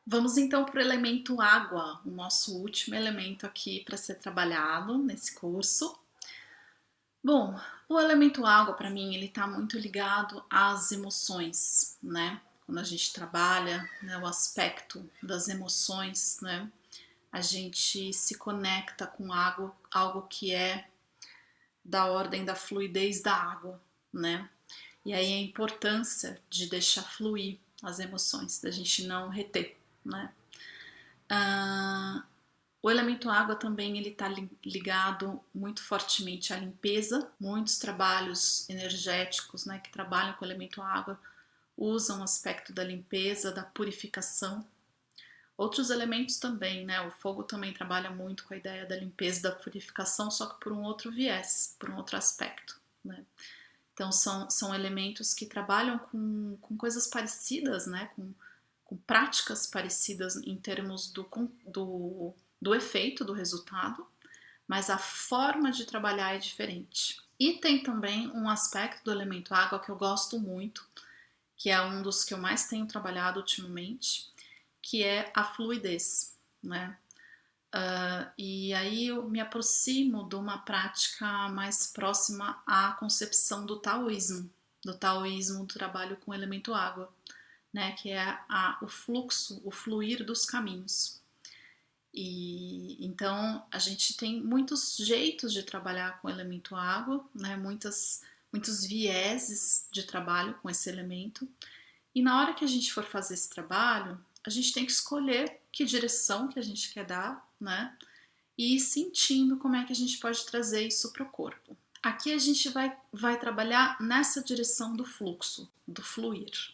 Vamos então para o elemento água, o nosso último elemento aqui para ser trabalhado nesse curso. Bom, o elemento água para mim ele está muito ligado às emoções, né? Quando a gente trabalha, né, o aspecto das emoções, né? A gente se conecta com água, algo que é da ordem da fluidez da água, né? E aí a importância de deixar fluir as emoções, da gente não reter, né? O elemento água também ele está ligado muito fortemente à limpeza. Muitos trabalhos energéticos, né, que trabalham com o elemento água usam o aspecto da limpeza, da purificação. Outros elementos também, né? O fogo também trabalha muito com a ideia da limpeza, da purificação, só que por um outro viés, por um outro aspecto, né? Então são elementos que trabalham com coisas parecidas, né? Com práticas parecidas em termos do efeito, do resultado, mas a forma de trabalhar é diferente. E tem também um aspecto do elemento água que eu gosto muito, que é um dos que eu mais tenho trabalhado ultimamente, que é a fluidez, né? E aí eu me aproximo de uma prática mais próxima à concepção do taoísmo do trabalho com o elemento água, né? Que é o fluxo, o fluir dos caminhos. E então a gente tem muitos jeitos de trabalhar com o elemento água, né? Muitos vieses de trabalho com esse elemento. E na hora que a gente for fazer esse trabalho, a gente tem que escolher que direção que a gente quer dar, né? E ir sentindo como é que a gente pode trazer isso para o corpo. Aqui a gente vai trabalhar nessa direção do fluxo, do fluir.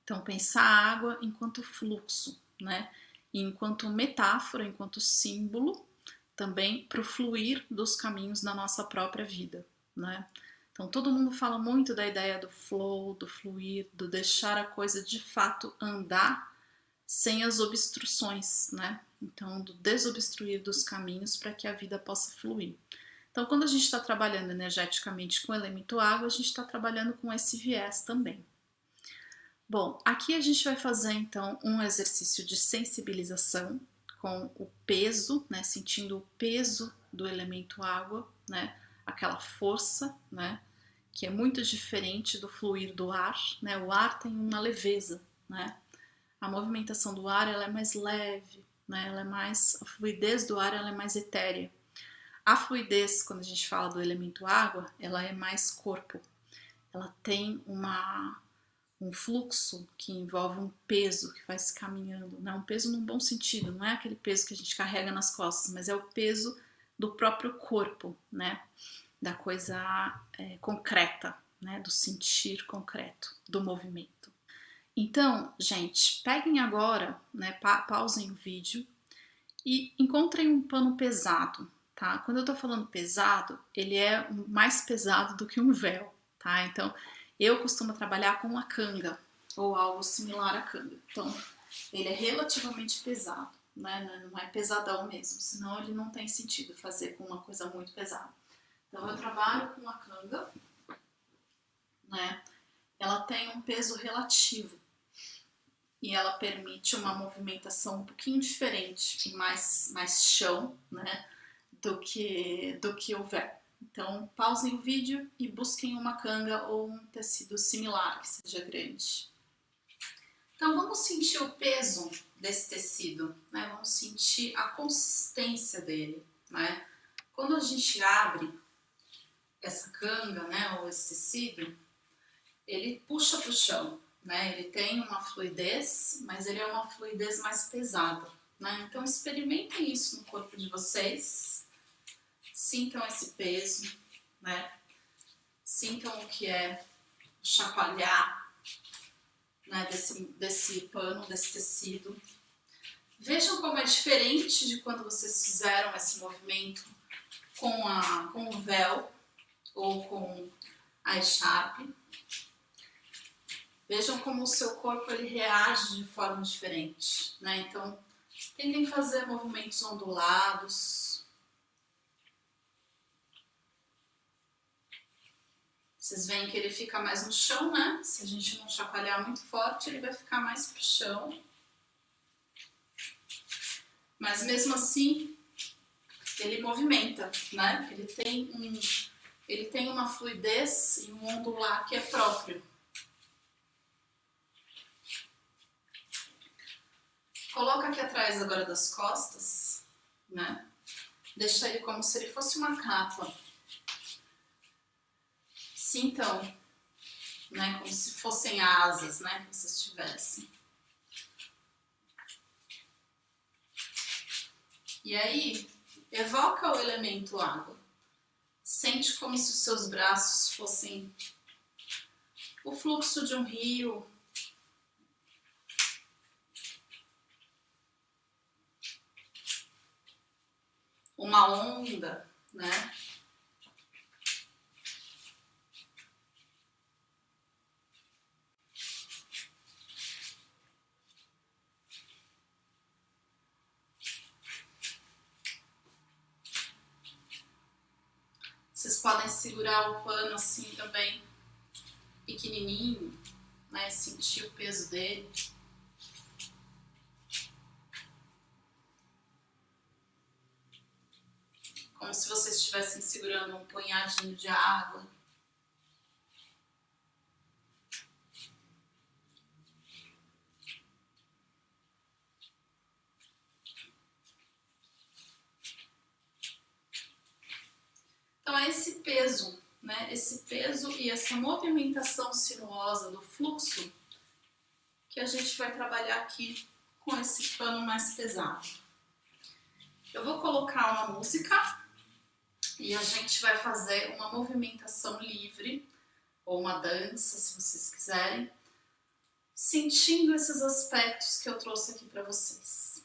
Então, pensar a água enquanto fluxo, né? E enquanto metáfora, enquanto símbolo, também para o fluir dos caminhos da nossa própria vida, né? Então, todo mundo fala muito da ideia do flow, do fluir, do deixar a coisa de fato andar sem as obstruções, né? Então, do desobstruir dos caminhos para que a vida possa fluir. Então, quando a gente está trabalhando energeticamente com o elemento água, a gente está trabalhando com esse viés também. Bom, aqui a gente vai fazer então um exercício de sensibilização com o peso, né? Sentindo o peso do elemento água, né? Aquela força, né? Que é muito diferente do fluir do ar, né? O ar tem uma leveza, né? A movimentação do ar ela é mais leve, né? A fluidez do ar ela é mais etérea. A fluidez, quando a gente fala do elemento água, ela é mais corpo. Ela tem um fluxo que envolve um peso que vai se caminhando, né? Um peso num bom sentido, não é aquele peso que a gente carrega nas costas, mas é o peso do próprio corpo, né? Da coisa concreta, né? Do sentir concreto, do movimento. Então, gente, peguem agora, né? Pausem o vídeo e encontrem um pano pesado, tá? Quando eu tô falando pesado, ele é mais pesado do que um véu, tá? Então, eu costumo trabalhar com uma canga ou algo similar à canga. Então, ele é relativamente pesado, né? Não é pesadão mesmo, senão ele não tem sentido fazer com uma coisa muito pesada. Então, eu trabalho com a canga, né? Ela tem um peso relativo e ela permite uma movimentação um pouquinho diferente e mais chão, né? do que o véu. Então, pausem o vídeo e busquem uma canga ou um tecido similar que seja grande. Então, vamos sentir o peso desse tecido, né? Vamos sentir a consistência dele, né? Quando a gente abre essa canga, né, ou esse tecido, ele puxa para o chão, né? Ele tem uma fluidez, mas ele é uma fluidez mais pesada, né? Então, experimentem isso no corpo de vocês. Sintam esse peso, né? Sintam o que é chacoalhar, né, desse pano, desse tecido. Vejam como é diferente de quando vocês fizeram esse movimento com o véu ou com a echarpe. Vejam como o seu corpo ele reage de forma diferente, né? Então, tentem fazer movimentos ondulados. Vocês veem que ele fica mais no chão, né? Se a gente não chacoalhar muito forte, ele vai ficar mais pro chão. mas mesmo assim ele movimenta, né? Ele tem uma fluidez e um ondular que é próprio. Coloca aqui atrás agora das costas, né? Deixa ele como se ele fosse uma capa. Sintam, né? Como se fossem asas, né? Que vocês tivessem. E aí, evoca o elemento água. Sente como se os seus braços fossem o fluxo de um rio. Uma onda, né? Vocês podem segurar o pano assim também, pequenininho, né? Sentir o peso dele. Como se vocês estivessem segurando um punhadinho de água. Então é esse peso, né? Esse peso e essa movimentação sinuosa do fluxo que a gente vai trabalhar aqui com esse pano mais pesado. Eu vou colocar uma música e a gente vai fazer uma movimentação livre ou uma dança, se vocês quiserem, sentindo esses aspectos que eu trouxe aqui para vocês.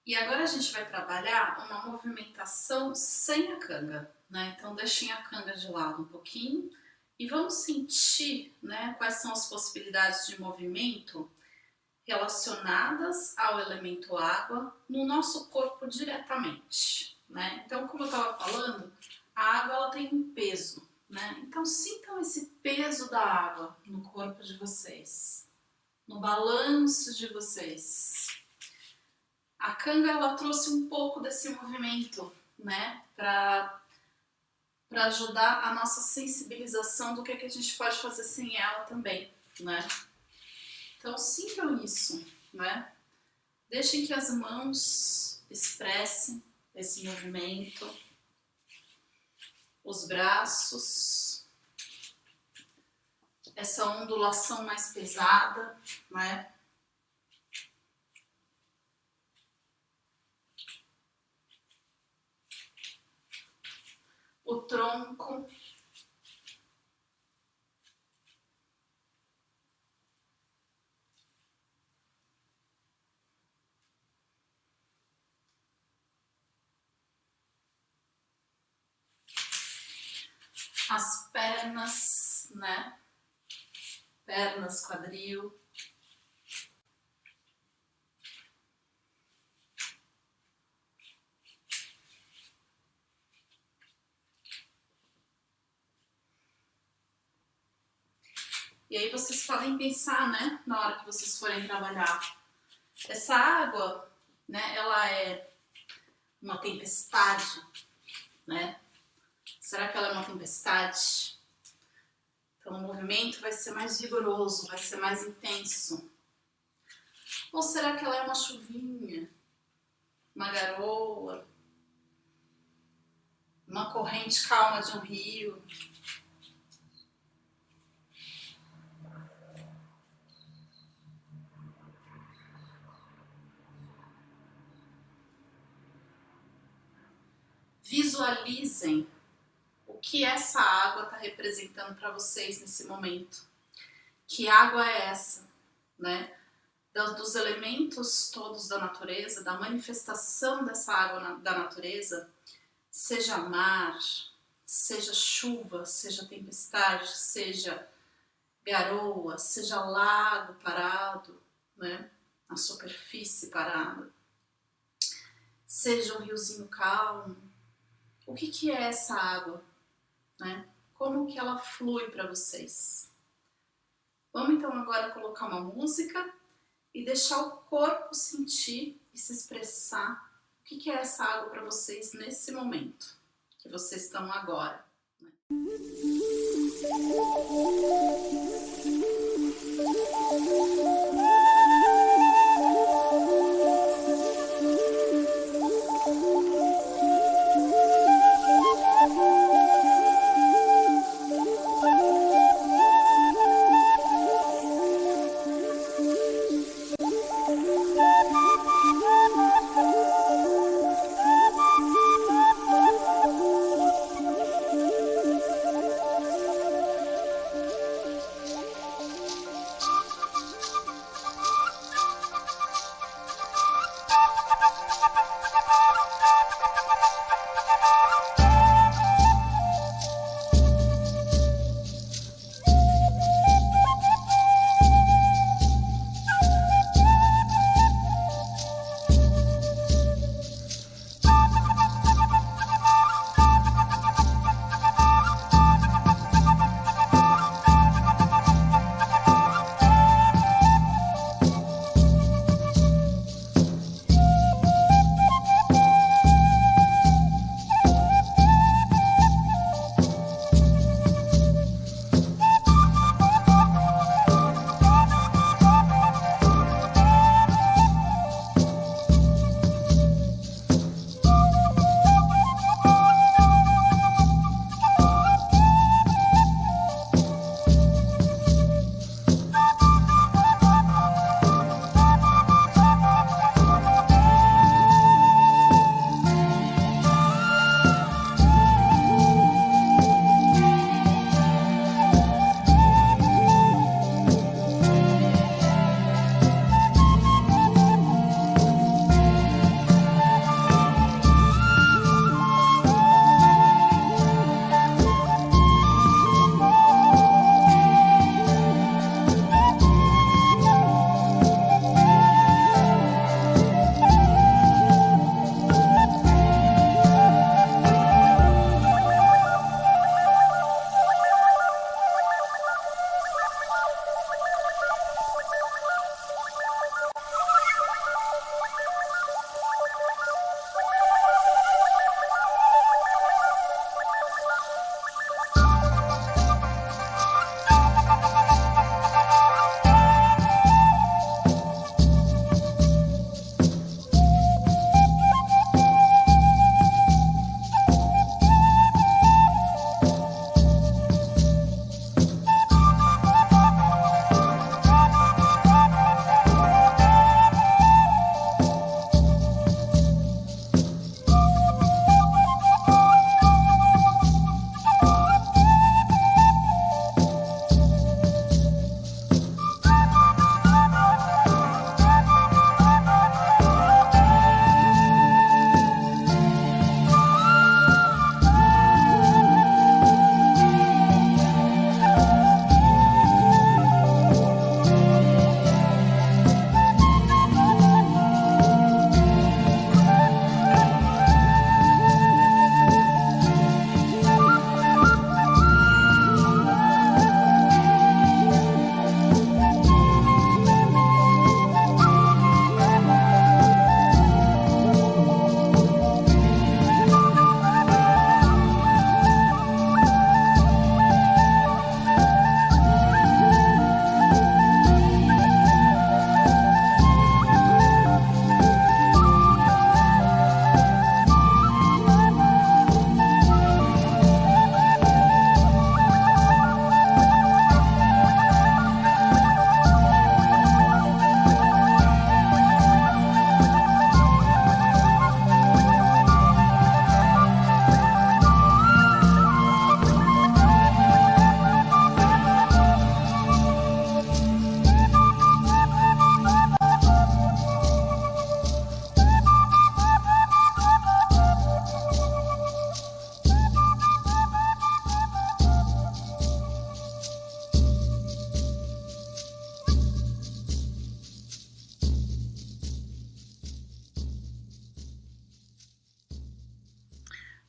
E agora a gente vai trabalhar uma movimentação sem a canga, né? Então deixem a canga de lado um pouquinho e vamos sentir, né, quais são as possibilidades de movimento relacionadas ao elemento água no nosso corpo diretamente, né? Então, como eu estava falando, a água ela tem um peso, né? Então sintam esse peso da água no corpo de vocês, no balanço de vocês. A canga ela trouxe um pouco desse movimento, né, para ajudar a nossa sensibilização do que a gente pode fazer sem ela também, né? Então sintam isso, né? Deixem que as mãos expressem esse movimento, os braços, essa ondulação mais pesada, né? O tronco, as pernas, né? Pernas, quadril. E aí vocês podem pensar, né, na hora que vocês forem trabalhar. Essa água, né, ela é uma tempestade, né? Será que ela é uma tempestade? Então o movimento vai ser mais vigoroso, vai ser mais intenso. Ou será que ela é uma chuvinha, uma garoa, uma corrente calma de um rio? Visualizem o que essa água está representando para vocês nesse momento. Que água é essa, né? Dos elementos todos da natureza, da manifestação dessa água da natureza, seja mar, seja chuva, seja tempestade, seja garoa, seja lago parado, né? A superfície parada, seja um riozinho calmo. O que é essa água, né? Como que ela flui para vocês? Vamos então agora colocar uma música e deixar o corpo sentir e se expressar o que é essa água para vocês nesse momento que vocês estão agora. Né?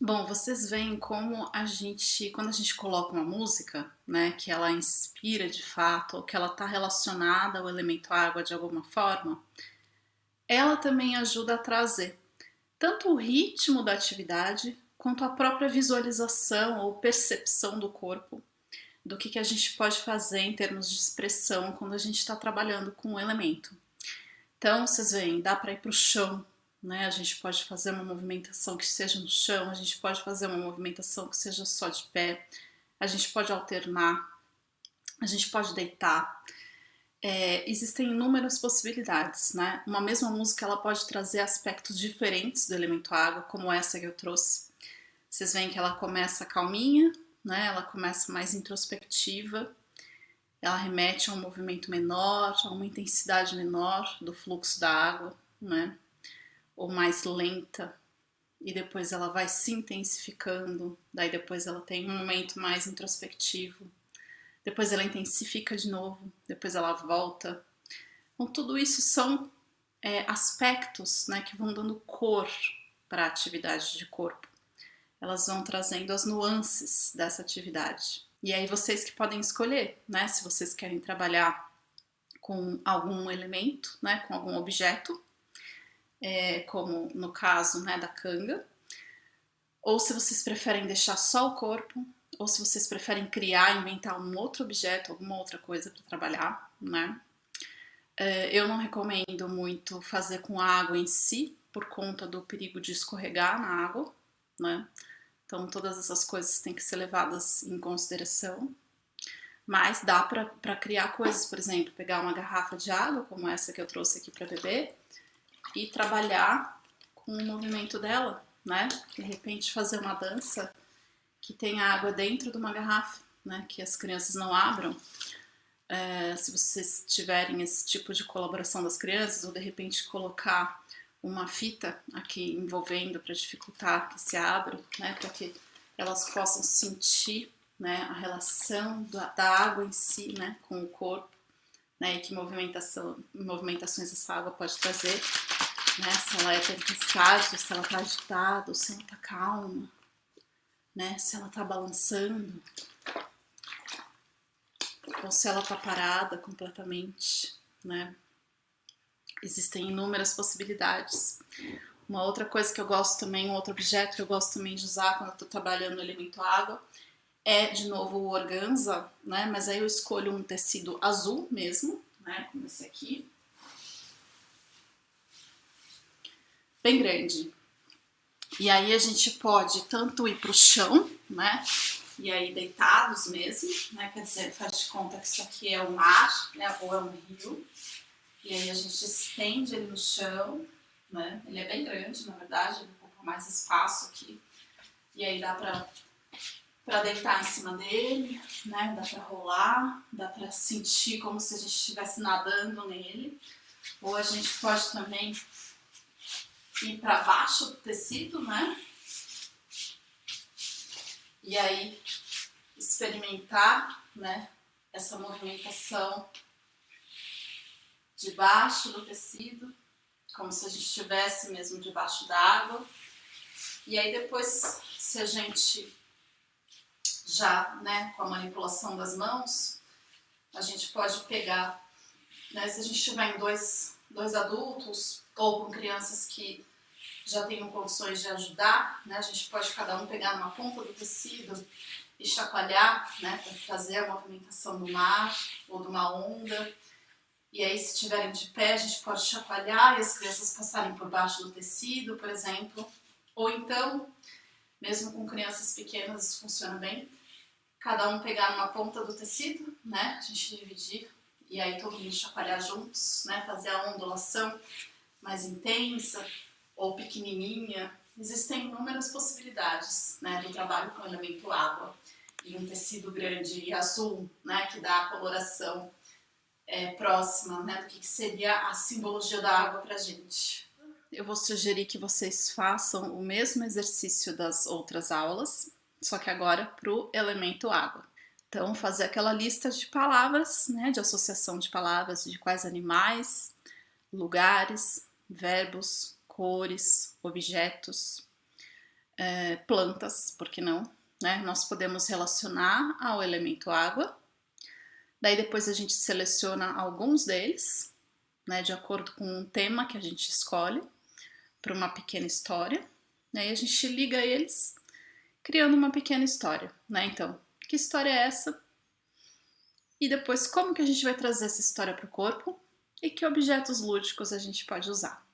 Bom, vocês veem como quando a gente coloca uma música, né, que ela inspira de fato, ou que ela está relacionada ao elemento água de alguma forma, ela também ajuda a trazer tanto o ritmo da atividade, quanto a própria visualização ou percepção do corpo, do que a gente pode fazer em termos de expressão quando a gente está trabalhando com um elemento. Então, vocês veem, dá para ir para o chão, né? A gente pode fazer uma movimentação que seja no chão, a gente pode fazer uma movimentação que seja só de pé, a gente pode alternar, a gente pode deitar. Existem inúmeras possibilidades, né? Uma mesma música ela pode trazer aspectos diferentes do elemento água, como essa que eu trouxe. Vocês veem que ela começa calminha, né? Ela começa mais introspectiva, ela remete a um movimento menor, a uma intensidade menor do fluxo da água, né? Ou mais lenta, e depois ela vai se intensificando, daí depois ela tem um momento mais introspectivo, depois ela intensifica de novo, depois ela volta. Então tudo isso são aspectos, né, que vão dando cor para a atividade de corpo. Elas vão trazendo as nuances dessa atividade. E aí vocês que podem escolher, né, se vocês querem trabalhar com algum elemento, né, com algum objeto, como no caso, né, da canga, ou se vocês preferem deixar só o corpo, ou se vocês preferem criar, inventar um outro objeto, alguma outra coisa para trabalhar, né? Eu não recomendo muito fazer com a água em si, por conta do perigo de escorregar na água, né? Então todas essas coisas têm que ser levadas em consideração. Mas dá para criar coisas, por exemplo, pegar uma garrafa de água, como essa que eu trouxe aqui para beber, e trabalhar com o movimento dela, né? De repente fazer uma dança que tenha água dentro de uma garrafa, né? Que as crianças não abram. Se vocês tiverem esse tipo de colaboração das crianças, ou de repente colocar uma fita aqui envolvendo para dificultar que se abra, né? Para que elas possam sentir, né, a relação da água em si, né, com o corpo, né, e que movimentações essa água pode trazer, né, se ela é tempestade, se ela está agitada, se ela está calma, né, se ela está balançando, ou se ela está parada completamente, né. Existem inúmeras possibilidades. Uma outra coisa que eu gosto também, um outro objeto que eu gosto também de usar quando eu estou trabalhando no elemento água, é de novo o organza, né? Mas aí eu escolho um tecido azul mesmo, né? Como esse aqui. Bem grande. E aí a gente pode tanto ir para o chão, né? E aí deitados mesmo, né? Quer dizer, faz de conta que isso aqui é o mar, né? Ou é um rio. E aí a gente estende ele no chão, né? Ele é bem grande, na verdade, ele ocupa mais espaço aqui. E aí dá para deitar em cima dele, né? Dá para rolar, dá para sentir como se a gente estivesse nadando nele. Ou a gente pode também ir para baixo do tecido, né? E aí experimentar, né, essa movimentação debaixo do tecido, como se a gente estivesse mesmo debaixo d'água. E aí depois, se a gente já, né, com a manipulação das mãos, a gente pode pegar, né, se a gente estiver em dois adultos ou com crianças que já tenham condições de ajudar, né, a gente pode cada um pegar numa ponta do tecido e chacoalhar, né, para fazer a movimentação do mar ou de uma onda. E aí, se estiverem de pé, a gente pode chacoalhar e as crianças passarem por baixo do tecido, por exemplo. Ou então, mesmo com crianças pequenas, isso funciona bem. Cada um pegar numa ponta do tecido, né? A gente dividir e aí todo mundo chacoalhar juntos, né? Fazer a ondulação mais intensa ou pequenininha. Existem inúmeras possibilidades, né, do trabalho com o elemento água. E um tecido grande e azul, né, que dá a coloração próxima, né, do que seria a simbologia da água pra gente. Eu vou sugerir que vocês façam o mesmo exercício das outras aulas, só que agora pro elemento água. Então, fazer aquela lista de palavras, né, de associação de palavras, de quais animais, lugares, verbos, cores, objetos, plantas, por que não? Né? Nós podemos relacionar ao elemento água. Daí depois a gente seleciona alguns deles, né, de acordo com um tema que a gente escolhe para uma pequena história. Aí a gente liga eles criando uma pequena história, né? Então, que história é essa? E depois como que a gente vai trazer essa história para o corpo? E que objetos lúdicos a gente pode usar?